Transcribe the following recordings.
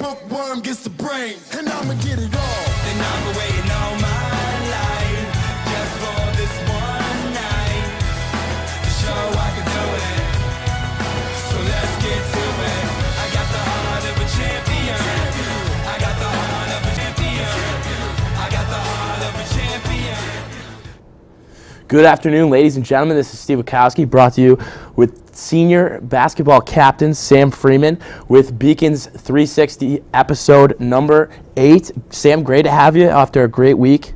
bookworm gets the brain, and I'ma get it all. And I've been waiting all my life just for this one night to show I can do it. So let's get to it. I got the heart of a champion. I got the heart of a champion. I got the heart of a champion. Good afternoon, ladies and gentlemen. This is Steve Witkowski, brought to you with senior basketball captain Sam Freeman with Beacon's 360 episode number 8. Sam, great to have you after a great week.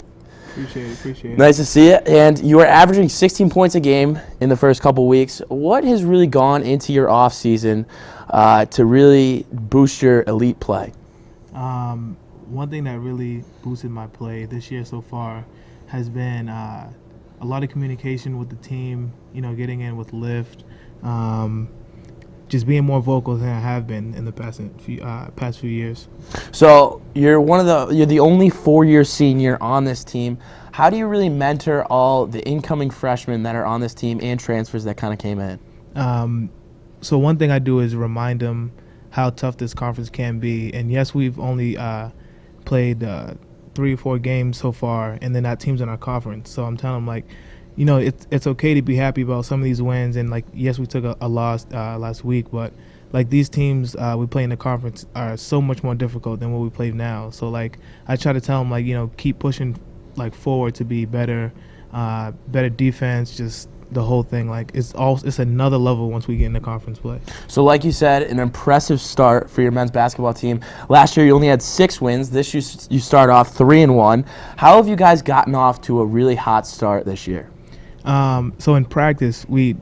Appreciate it. Nice to see you. And you are averaging 16 points a game in the first couple weeks. What has really gone into your off season to really boost your elite play? One thing that really boosted my play this year so far has been a lot of communication with the team, getting in with lift, just being more vocal than I have been in the past few years. So you're the only 4-year senior on this team. How do you really mentor all the incoming freshmen that are on this team and transfers that kind of came in? So one thing I do is remind them how tough this conference can be. And yes, we've only played 3 or 4 games so far, and then that team's in our conference. So I'm telling them, it's okay to be happy about some of these wins. And, yes, we took a loss last week, but, these teams we play in the conference are so much more difficult than what we play now. So, I try to tell them, keep pushing, forward to be better, better defense, just the whole thing. It's another level once we get into conference play. So like you said, an impressive start for your men's basketball team. Last year you only had 6 wins. This year you start off 3-1. How have you guys gotten off to a really hot start this year? So in practice, the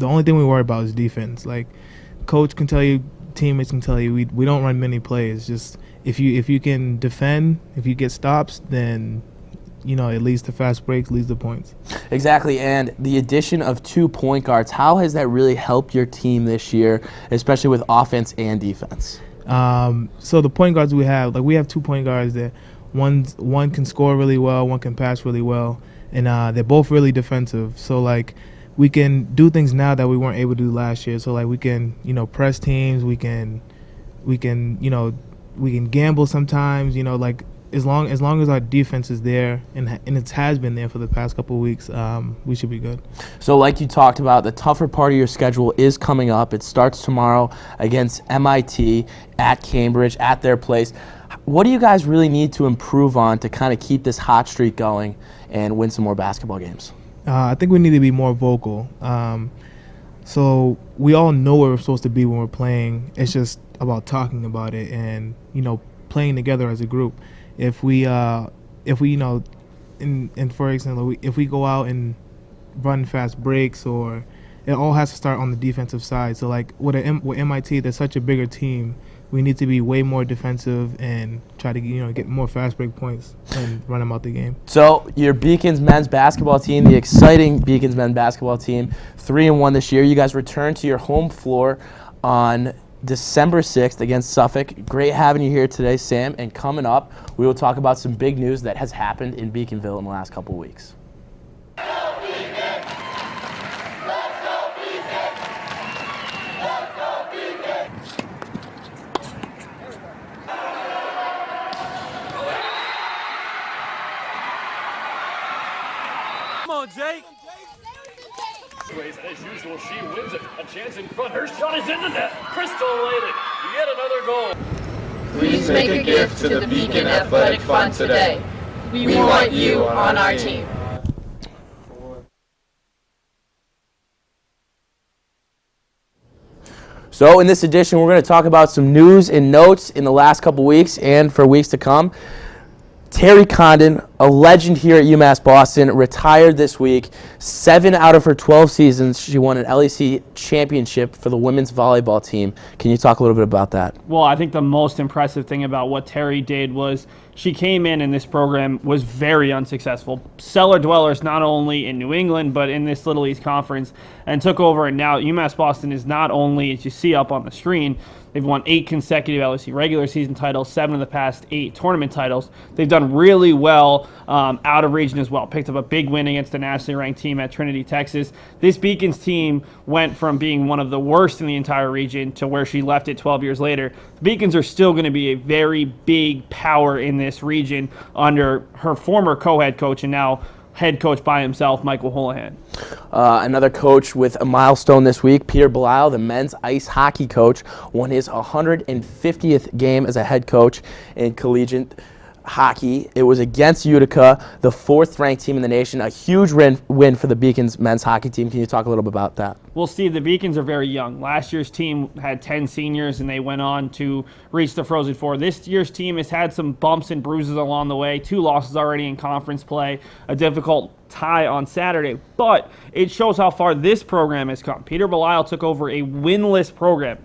only thing we worry about is defense. Coach can tell you, teammates can tell you, we don't run many plays. Just if you can defend, if you get stops, then it leads to fast breaks, leads to points. Exactly, and the addition of 2 point guards, how has that really helped your team this year, especially with offense and defense? So the point guards we have 2 point guards that one can score really well, one can pass really well, and they're both really defensive. So we can do things now that we weren't able to do last year. So we can press teams, we can gamble sometimes. As long as our defense is there, and it has been there for the past couple of weeks, we should be good. So like you talked about, the tougher part of your schedule is coming up. It starts tomorrow against MIT at Cambridge, at their place. What do you guys really need to improve on to kind of keep this hot streak going and win some more basketball games? I think we need to be more vocal. So we all know where we're supposed to be when we're playing. It's just about talking about it and, playing together as a group. If we for example, if we go out and run fast breaks, or it all has to start on the defensive side. So with MIT, they're such a bigger team. We need to be way more defensive and try to get more fast break points and run them out the game. So your Beacons men's basketball team, the exciting Beacons men's basketball team, 3-1 this year. You guys return to your home floor on December 6th against Suffolk. Great having you here today, Sam. And coming up, we will talk about some big news that has happened in Beaconville in the last couple of weeks. Come on, Jake. As usual, she wins it. A chance in front. Her shot is in the net. Crystal laid it. Yet another goal. Please make a gift to the Beacon Athletic Fund today. We want you on our team. So in this edition, we're going to talk about some news and notes in the last couple weeks and for weeks to come. Terry Condon, a legend here at UMass Boston, retired this week. 7 out of her 12 seasons, she won an LEC championship for the women's volleyball team. Can you talk a little bit about that? Well, I think the most impressive thing about what Terry did was she came in this program was very unsuccessful. Cellar dwellers not only in New England, but in this Little East Conference, and took over. And now UMass Boston is not only, as you see up on the screen, They've won 8 consecutive LSU regular season titles, 7 of the past 8 tournament titles. They've done really well out of region as well. Picked up a big win against the nationally ranked team at Trinity, Texas. This Beacons team went from being one of the worst in the entire region to where she left it 12 years later. The Beacons are still going to be a very big power in this region under her former co-head coach and now head coach by himself, Michael Houlihan. Another coach with a milestone this week, Peter Belisle, the men's ice hockey coach, won his 150th game as a head coach in collegiate hockey. It was against Utica, the 4th-ranked team in the nation. A huge win for the Beacons men's hockey team. Can you talk a little bit about that? Well, Steve, the Beacons are very young. Last year's team had 10 seniors, and they went on to reach the Frozen Four. This year's team has had some bumps and bruises along the way. 2 losses already in conference play, a difficult tie on Saturday. But it shows how far this program has come. Peter Belisle took over a winless program.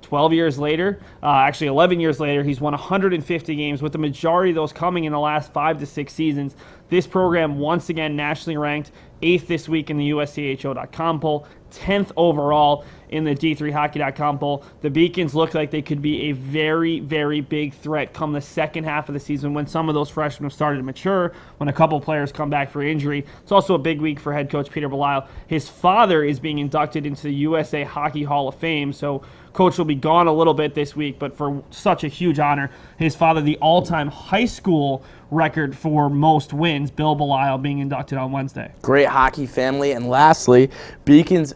12 years later, actually 11 years later, he's won 150 games, with the majority of those coming in the last 5 to 6 seasons. This program, once again, nationally ranked 8th this week in the USCHO.com poll, 10th overall in the D3Hockey.com poll. The Beacons look like they could be a very, very big threat come the second half of the season when some of those freshmen have started to mature, when a couple players come back for injury. It's also a big week for head coach Peter Belisle. His father is being inducted into the USA Hockey Hall of Fame, so Coach will be gone a little bit this week, but for such a huge honor. His father, the all-time high school record for most wins, Bill Belisle, being inducted on Wednesday. Great hockey family. And lastly, Beacons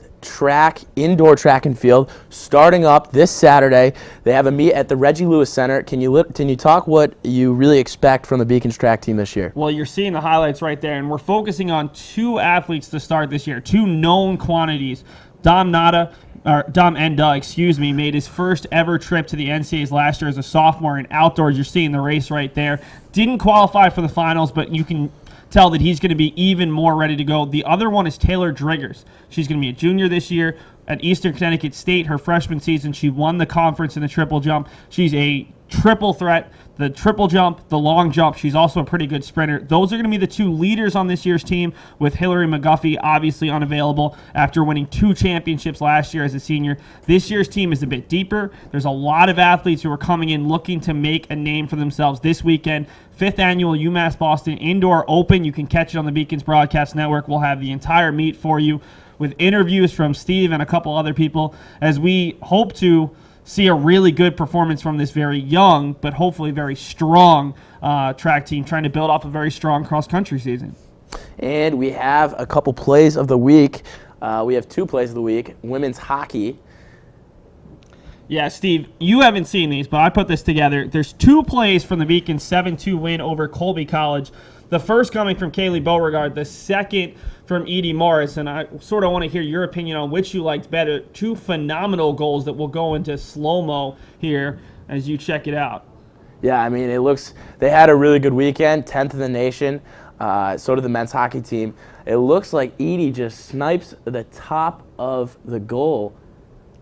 indoor track and field, starting up this Saturday. They have a meet at the Reggie Lewis Center. Can you talk what you really expect from the Beacons track team this year? Well, you're seeing the highlights right there, and we're focusing on 2 athletes to start this year, 2 known quantities. Dom Enda, made his first ever trip to the NCAAs last year as a sophomore in outdoors. You're seeing the race right there. Didn't qualify for the finals, but you can tell that he's going to be even more ready to go. The other one is Taylor Driggers. She's going to be a junior this year at Eastern Connecticut State. Her freshman season, she won the conference in the triple jump. She's a triple threat, the triple jump, the long jump. She's also a pretty good sprinter. Those are going to be the 2 leaders on this year's team, with Hillary McGuffey obviously unavailable after winning 2 championships last year as a senior. This year's team is a bit deeper. There's a lot of athletes who are coming in looking to make a name for themselves this weekend. 5th annual UMass Boston Indoor Open. You can catch it on the Beacons Broadcast Network. We'll have the entire meet for you with interviews from Steve and a couple other people as we hope to see a really good performance from this very young but hopefully very strong track team trying to build off a very strong cross-country season. And we have a couple plays of the week. We have 2 plays of the week. Women's hockey. Yeah, Steve, you haven't seen these, but I put this together. There's 2 plays from the Beacons' 7-2 win over Colby College. The first coming from Kaylee Beauregard, the second from Edie Morris, and I sort of want to hear your opinion on which you liked better. 2 phenomenal goals that will go into slow-mo here as you check it out. Yeah, I mean, they had a really good weekend, 10th in the nation. So did the men's hockey team. It looks like Edie just snipes the top of the goal.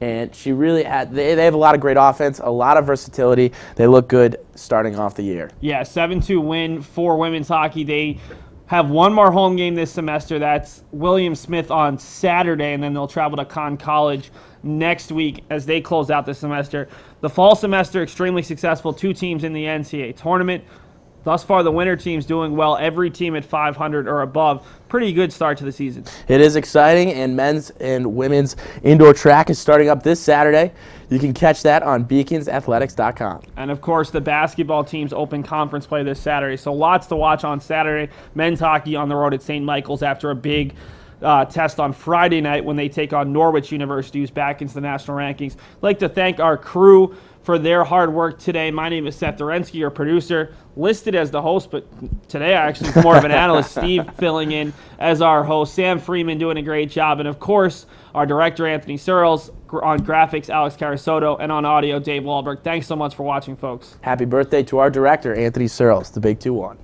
And she really they have a lot of great offense, a lot of versatility. They look good starting off the year. Yeah, 7-2 win for women's hockey. They have one more home game this semester. That's William Smith on Saturday, and then they'll travel to Conn College next week as they close out the semester. The fall semester, extremely successful. 2 teams in the NCAA tournament. Thus far, the winter team's doing well. Every team at 500 or above. Pretty good start to the season. It is exciting, and men's and women's indoor track is starting up this Saturday. You can catch that on beaconsathletics.com. And, of course, the basketball team's open conference play this Saturday. So lots to watch on Saturday. Men's hockey on the road at St. Michael's after a big test on Friday night when they take on Norwich University, who's back into the national rankings. I'd like to thank our crew for their hard work today. My name is Seth Orensky, your producer, listed as the host, but today I actually more of an analyst. Steve filling in as our host. Sam Freeman doing a great job. And, of course, our director, Anthony Searles, on graphics, Alex Carasoto, and on audio, Dave Wahlberg. Thanks so much for watching, folks. Happy birthday to our director, Anthony Searles, the big 2-1.